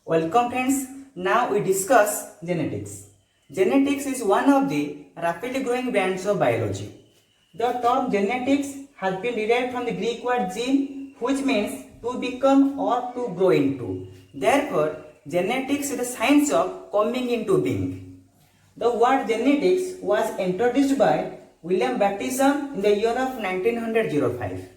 Welcome friends. Now we discuss genetics. Genetics is one of the rapidly growing branches of biology. The term genetics has been derived from the Greek word gene, which means to become or to grow into. Therefore, genetics is the science of coming into being. The word genetics was introduced by William Baptison in the year of 1905.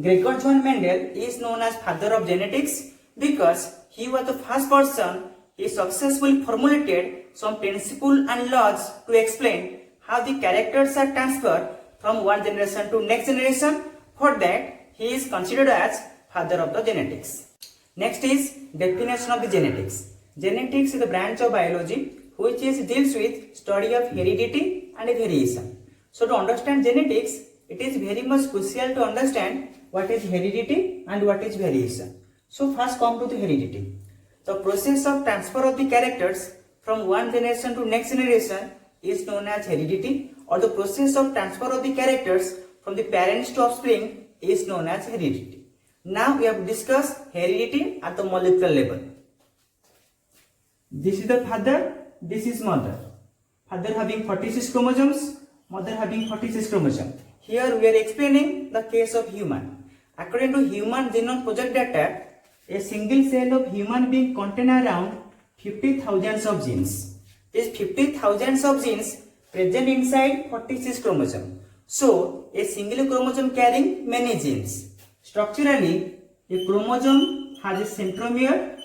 Gregor von Mendel is known as father of genetics because he was the first person who successfully formulated some principles and laws to explain how the characters are transferred from one generation to next generation. For that, he is considered as father of the genetics. Next is definition of the genetics. Genetics is the branch of biology which deals with study of heredity and variation. So to understand genetics, it is very much crucial to understand what is heredity and what is variation. So first come to the heredity. The process of transfer of the characters from one generation to next generation is known as heredity, or the process of transfer of the characters from the parents to offspring is known as heredity. Now we have discussed heredity at the molecular level. This is the father, this is mother. Father having 46 chromosomes, mother having 46 chromosomes. Here we are explaining the case of human. According to Human Genome Project data, a single cell of human being contains around 50,000 of genes. These 50,000 of genes present inside 46 chromosomes. So, a single chromosome carrying many genes. Structurally, a chromosome has a centromere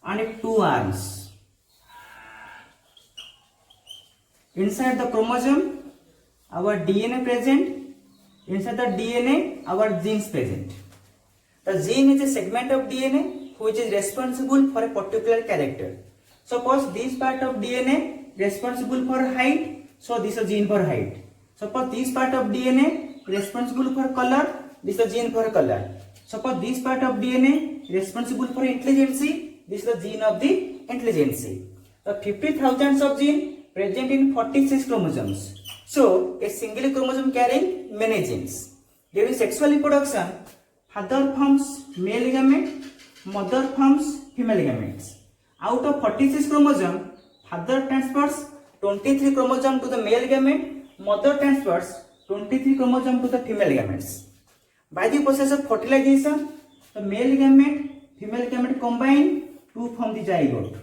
and two arms. Inside the chromosome, our DNA present. Inside the DNA, our genes present. The gene is a segment of DNA which is responsible for a particular character. Suppose this part of DNA responsible for height, so this is a gene for height. Suppose this part of DNA responsible for color, this is a gene for color. Suppose this part of DNA responsible for intelligence, this is the gene of the intelligence. The 50,000 of gene present in 46 chromosomes. So, a single chromosome carrying many genes. During sexual reproduction, father forms male gamete, mother forms female gametes. Out of 46 chromosomes, father transfers 23 chromosomes to the male gamete, mother transfers 23 chromosomes to the female gametes. By the process of fertilization, the male gamete, female gamete combine to form the zygote.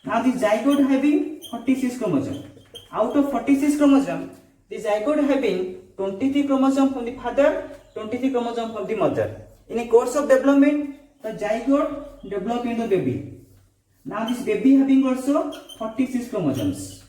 Now the zygote having 46 chromosomes. Out of 46 chromosomes, the zygote having 23 chromosomes from the father, 23 chromosomes from the mother. In a course of development, the zygote develop into baby. Now this baby having also 46 chromosomes.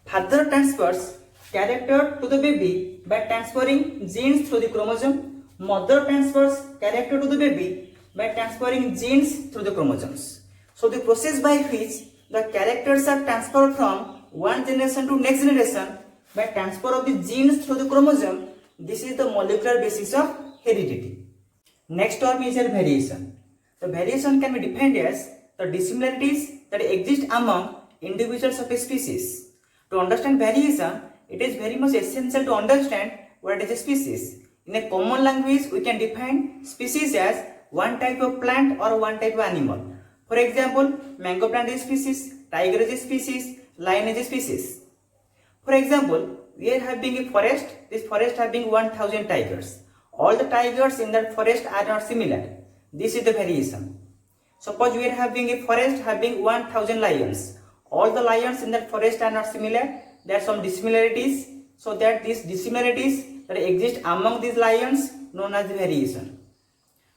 Father transfers character to the baby by transferring genes through the chromosome. Mother transfers character to the baby by transferring genes through the chromosomes. So the process by which the characters are transferred from one generation to next generation by transfer of the genes through the chromosome. This is the molecular basis of heredity. Next term is variation. The variation can be defined as the dissimilarities that exist among individuals of a species. To understand variation, it is very much essential to understand what is a species. In a common language, we can define species as one type of plant or one type of animal. For example, mango plant is a species, tiger is a species, lion is a species. For example, we are having a forest, this forest having 1000 tigers. All the tigers in that forest are not similar. This is the variation. Suppose we are having a forest having 1000 lions. All the lions in that forest are not similar. There are some dissimilarities. So that these dissimilarities that exist among these lions known as variation.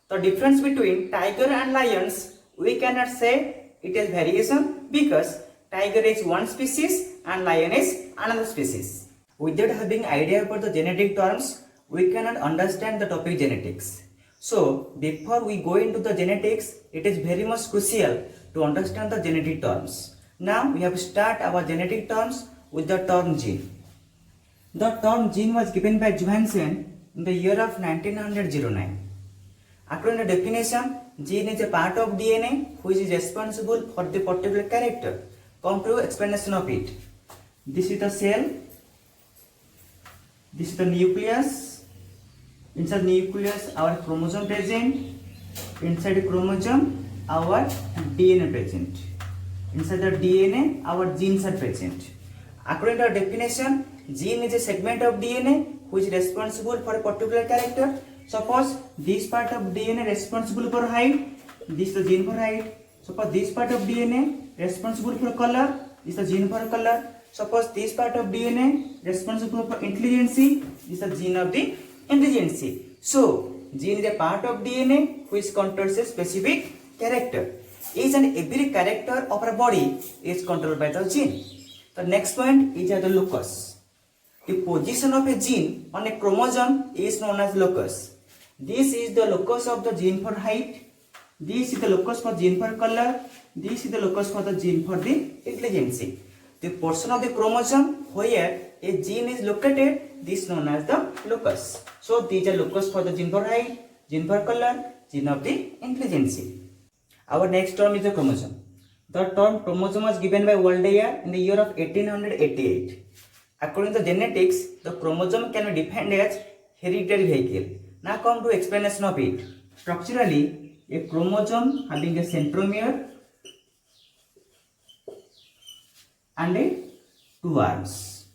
The difference between tiger and lions, we cannot say it is variation because tiger is one species and lion is another species. Without having idea about the genetic terms, we cannot understand the topic genetics. So before we go into the genetics, it is very much crucial to understand the genetic terms. Now we have start our genetic terms with the term gene. The term gene was given by Johansen in the year of 1909. According to definition, gene is a part of DNA which is responsible for the particular character. Come to explanation of it. This is the cell, this is the nucleus, Inside nucleus, our chromosome present. Inside chromosome, our DNA present. Inside the DNA, our genes are present. According to our definition, gene is a segment of DNA which is responsible for a particular character. Suppose this part of DNA responsible for height, this is the gene for height. Suppose this part of DNA responsible for color, this is the gene for color. Suppose this part of DNA responsible for intelligence, this is the gene of the intelligence. So, gene is a part of DNA which controls a specific character. Each and every character of our body is controlled by the gene. The next point is the locus. The position of a gene on a chromosome is known as locus. This is the locus of the gene for height. This is the locus for gene for color. This is the locus for the gene for the intelligence. The portion of the chromosome where a gene is located, this is known as the locus. So these are locus for the gene for height, gene for color, gene of the intelligence. Our next term is the chromosome. The term chromosome was given by Waldeyer in the year of 1888. According to genetics, the chromosome can be defined as hereditary vehicle. Now come to explanation of it. Structurally, a chromosome having a centromere and two arms.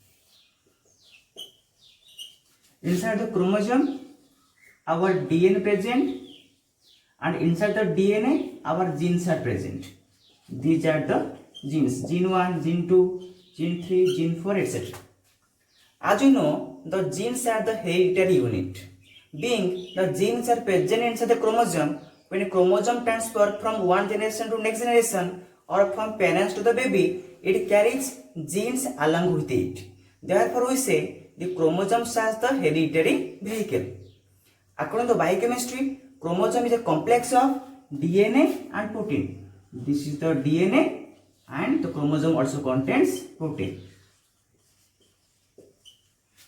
Inside the chromosome, our DNA present, and inside the DNA, our genes are present. These are the genes, gene 1, gene 2, gene 3, gene 4, etc. As you know, the genes are the hereditary unit. Being the genes are present inside the chromosome, when a chromosome transfer from one generation to next generation or from parents to the baby, it carries genes along with it. Therefore, we say the chromosome as the hereditary vehicle. According to biochemistry, chromosome is a complex of DNA and protein. This is the DNA and the chromosome also contains protein.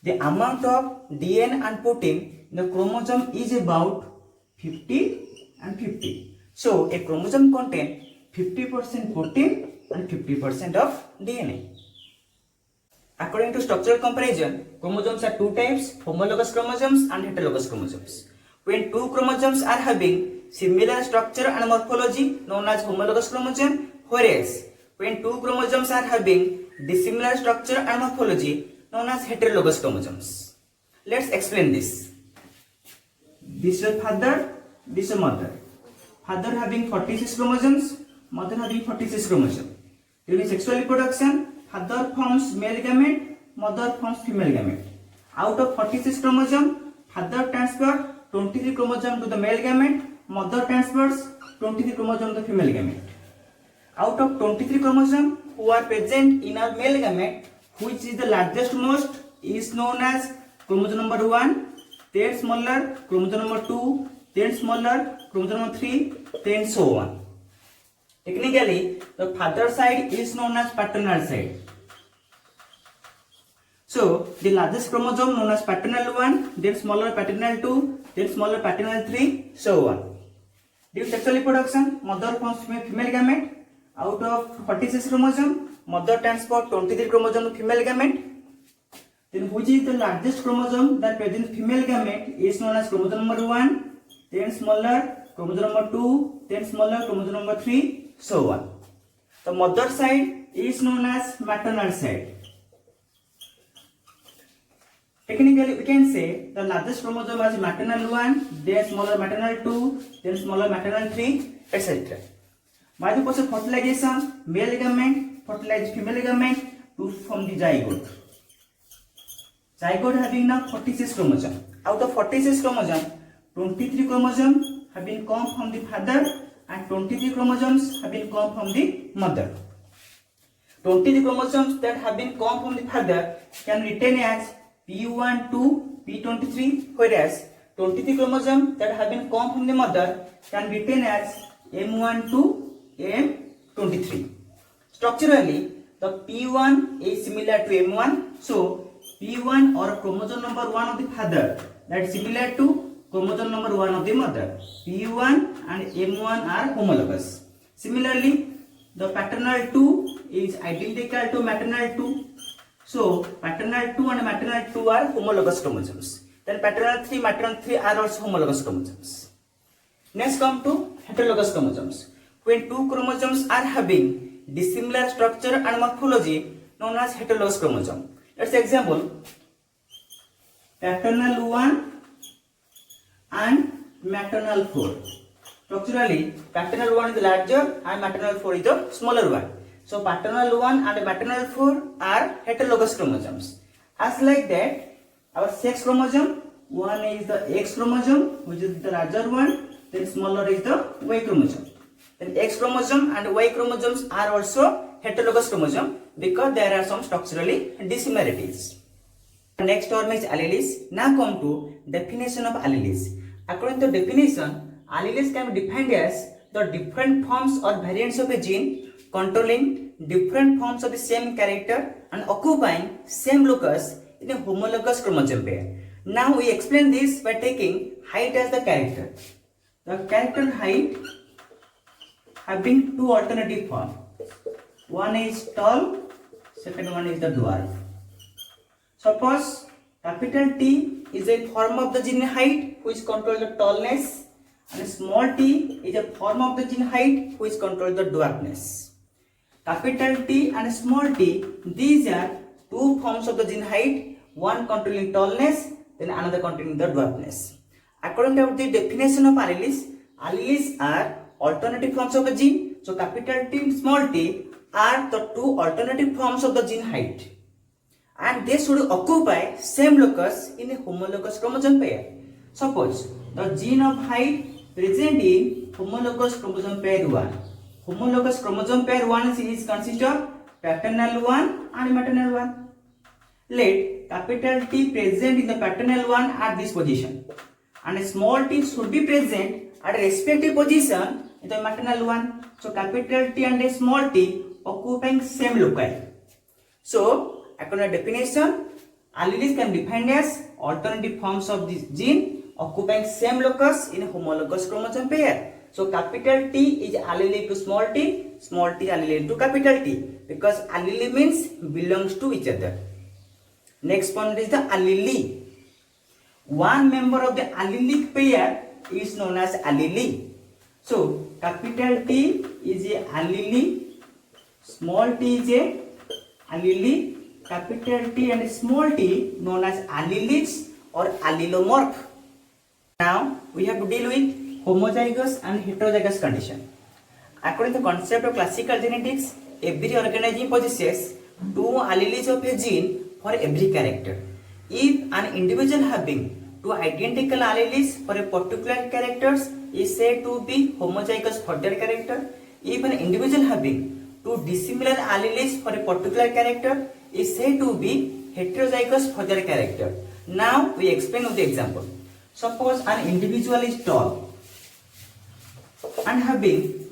The amount of DNA and protein in the chromosome is about 50 and 50. So, a chromosome contains 50% protein and 50% of DNA. According to structural comparison, chromosomes are two types, homologous chromosomes and heterologous chromosomes. When two chromosomes are having similar structure and morphology known as homologous chromosome, whereas when two chromosomes are having dissimilar structure and morphology known as heterologous chromosomes. Let's explain this. This is father, this is mother. Father having 46 chromosomes, mother having 46 chromosomes. During sexual reproduction, father forms male gamete, mother forms female gamete. Out of 46 chromosomes, father transfers 23 chromosomes to the male gamete, mother transfers 23 chromosomes to the female gamete. Out of 23 chromosomes who are present in our male gamete, which is the largest most is known as chromosome number 1, then smaller chromosome number 2, then smaller chromosome number 3, then so on. Technically, the father side is known as paternal side. So, the largest chromosome known as paternal 1, then smaller paternal 2, then smaller paternal 3, so on. During sexual reproduction, mother forms female gamete. Out of 46 chromosomes, mother transfers 23 chromosomes to female gamete. Then which is the largest chromosome that presents female gamete is known as chromosome number 1, then smaller chromosome number 2, then smaller chromosome number 3, so on. The mother side is known as maternal side. Technically, we can say the largest chromosome is maternal 1, then smaller maternal 2, then smaller maternal 3, etc. By the process of fertilization, male gamete fertilizes female gamete to form the zygote. Zygote having now 46 chromosomes. Out of 46 chromosomes, 23 chromosomes have been come from the father and 23 chromosomes have been come from the mother. 23 chromosomes that have been come from the father can retain as P1 to P23, whereas 23 chromosomes that have been come from the mother can retain as M1 to M23. Structurally, the P1 is similar to M1, so P1 or chromosome number 1 of the father that is similar to chromosome number 1 of the mother. P1 and M1 are homologous. Similarly, the paternal 2 is identical to maternal 2. So, paternal 2 and maternal 2 are homologous chromosomes. then paternal 3, maternal 3 are also homologous chromosomes. Next come to heterologous chromosomes. When two chromosomes are having dissimilar structure and morphology, known as heterologous chromosome. Let's example, paternal 1 and maternal 4. Structurally, paternal 1 is larger and maternal 4 is the smaller one. So paternal 1 and maternal 4 are heterologous chromosomes. As like that, our sex chromosome, one is the X chromosome, which is the larger one, then smaller is the Y chromosome. Then X chromosome and Y chromosomes are also heterologous chromosome because there are some structurally dissimilarities. The next term is alleles. Now come to definition of alleles. According to definition, alleles can be defined as the different forms or variants of a gene controlling different forms of the same character and occupying same locus in a homologous chromosome pair. Now we explain this by taking height as the character. The character height having two alternative forms. One is tall, second one is the dwarf. Suppose capital T is a form of the gene height which controls the tallness, and small t is a form of the gene height which controls the dwarfness. Capital T and small t, these are two forms of the gene height, one controlling tallness, then another controlling the dwarfness. According to the definition of alleles, alleles are alternative forms of a gene. So capital T and small t are the two alternative forms of the gene height, and they should occupy same locus in a homologous chromosome pair. Suppose the gene of height present in homologous chromosome pair 1. Homologous chromosome pair 1 is consist of paternal 1 and maternal 1. Let capital T present in the paternal 1 at this position, and small t should be present at a respective position in the maternal 1. So capital T and small t occupying same loci. So according to definition, alleles can be defined as alternative forms of this gene occupying same locus in a homologous chromosome pair. So capital T is allele to small t allele to capital T, because allele means belongs to each other. Next point is the allele. One member of the allelic pair is known as allele. So capital T is a allele, small t is a allele, capital T and small t known as allelics or allelomorph. Now we have to deal with homozygous and heterozygous condition. According to the concept of classical genetics, every organism possesses two alleles of a gene for every character. If an individual having two identical alleles for a particular character is said to be homozygous for that character, if an individual having two dissimilar alleles for a particular character is said to be heterozygous for their character. Now we explain with the example. Suppose an individual is tall and having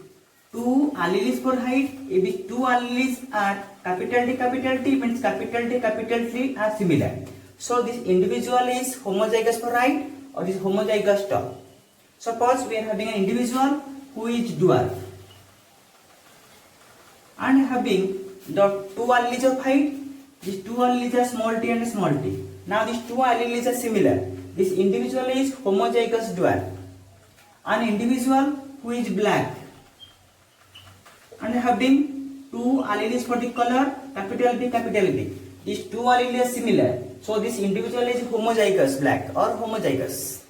two alleles for height. If these two alleles are capital T means capital T are similar. So this individual is homozygous for height or is homozygous tall. Suppose we are having an individual who is dwarf and having the two alleles of height. These two alleles are small t and small t. Now these two alleles are similar. This individual is homozygous dwarf. An individual who is black and having two alleles for the color capital T. These two alleles are similar. So this individual is homozygous black or homozygous.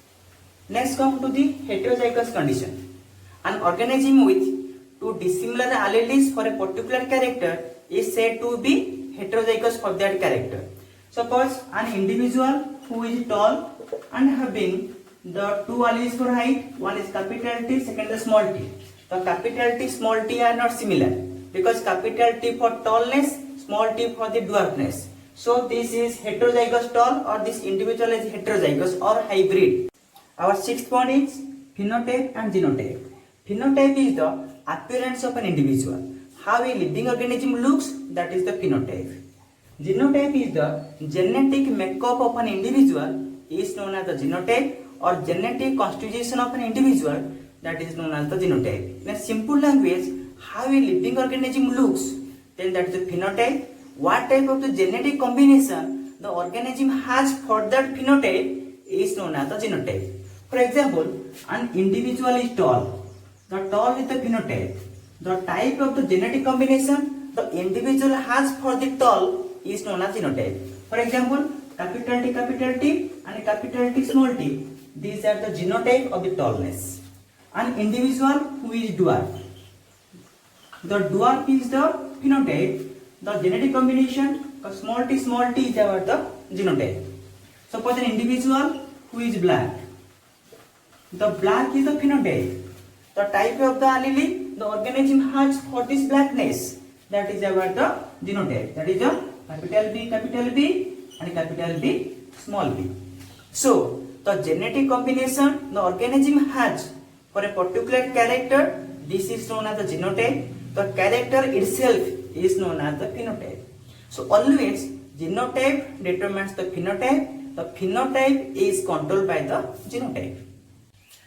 Next come to the heterozygous condition. An organism with two dissimilar alleles for a particular character is said to be heterozygous for that character. Suppose an individual who is tall and having the two alleles for height, one is capital T, second is small t. The capital T, small t are not similar because capital T for tallness, small t for the dwarfness. So this is heterozygous tall or this individual is heterozygous or hybrid. Our sixth point is phenotype and genotype. Phenotype is the appearance of an individual. How a living organism looks, that is the phenotype. Genotype is the genetic makeup of an individual is known as the genotype, or genetic constitution of an individual, that is known as the genotype. In a simple language, how a living organism looks, then that is the phenotype. What type of the genetic combination the organism has for that phenotype is known as the genotype. For example, an individual is tall. The tall is the phenotype. The type of the genetic combination the individual has for the tall is known as genotype. For example, capital T and capital T small t. These are the genotype of the tallness. An individual who is dwarf. The dwarf is the phenotype. The genetic combination small t is about the genotype. Suppose an individual who is black. The black is the phenotype. The type of the allele the organism has for this blackness, that is about the genotype. That is the capital B and capital B small b. So the genetic combination the organism has for a particular character, this is known as the genotype. The character itself is known as the phenotype. So always genotype determines the phenotype. The phenotype is controlled by the genotype.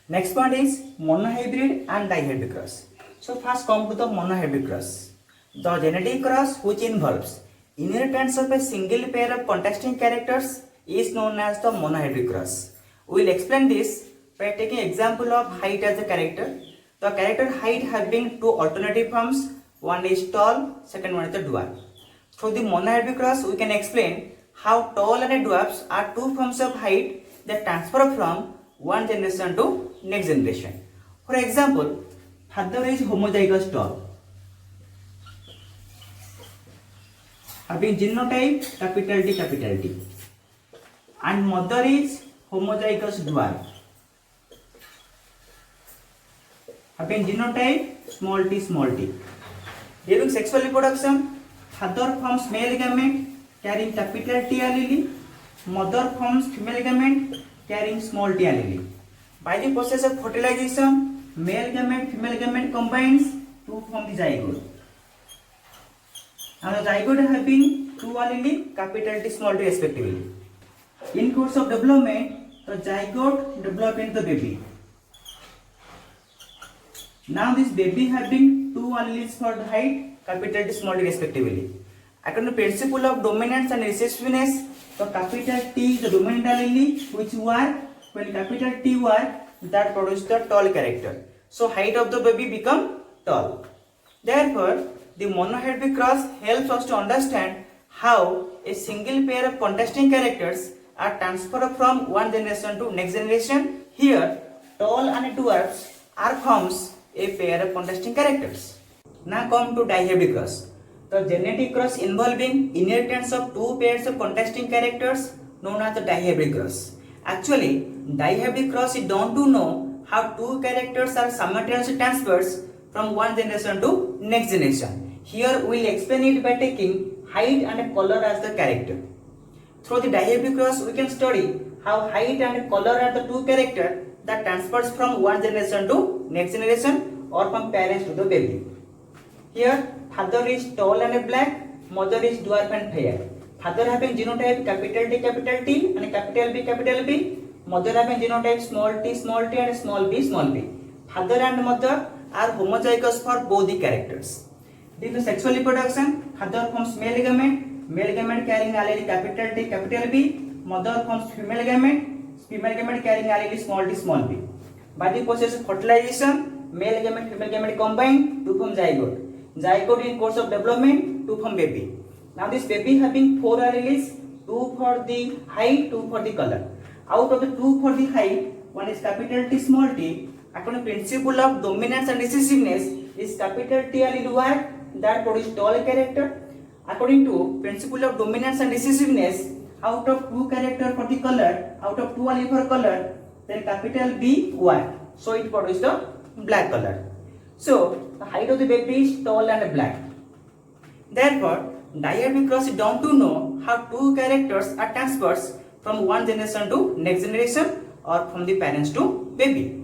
Next point is monohybrid and dihybrid cross. So first come to the monohybrid cross. The genetic cross which involves inheritance of a single pair of contrasting characters is known as the monohybrid cross. We will explain this by taking example of height as a character. The character height having two alternative forms. One is tall, second one is the dwarf. Through the monohybrid cross, we can explain how tall and dwarfs are two forms of height that transfer from one generation to next generation. For example, father is homozygous tall, having genotype capital T, and mother is homozygous dwarf, having genotype small t. During sexual reproduction, father forms male gamete carrying capital T allele, mother forms female gamete carrying small t allele. By the process of fertilization, male gamete female gamete combines to form the zygote. Now the zygote having two allele capital T small t respectively. In course of development, the zygote develop into the baby. Now this baby having two alleles for the height capital T small t respectively. According to principle of dominance and recessiveness, the capital T is the dominant allele which work when capital T work, that produce the tall character. So height of the baby become tall. Therefore, the monohybrid cross helps us to understand how a single pair of contrasting characters are transferred from one generation to next generation. Here, tall and dwarfs are forms a pair of contrasting characters. Now come to dihybrid cross. The genetic cross involving inheritance of two pairs of contrasting characters known as the dihybrid cross. Actually, dihybrid cross is done to know how two characters are simultaneously transferred from one generation to next generation. Here we will explain it by taking height and color as the character. Through the dihybrid cross, we can study how height and color are the two characters that transfers from one generation to next generation or from parents to the baby. Here, father is tall and black, mother is dwarf and fair. Father having genotype capital T and capital B. Mother having genotype small t and small b. Father and mother are homozygous for both the characters. Due to sexual reproduction, father forms male gamete carrying allele capital B. Mother forms female gamete carrying allele small b. By the process of fertilization, male gamete female gamete combine to form zygote. Zygote in course of development to form baby. Now this baby having four alleles, two for the height, two for the color. Out of the two for the height, one is capital T small t. According to principle of dominance and recessiveness, is capital T allele work that produce tall character. According to principle of dominance and recessiveness, out of two character for the color, out of two allele for color, then capital B work. So it produces the black color. So the height of the baby is tall and black. Therefore, dihybrid cross is done to know how two characters are transferred from one generation to next generation or from the parents to baby.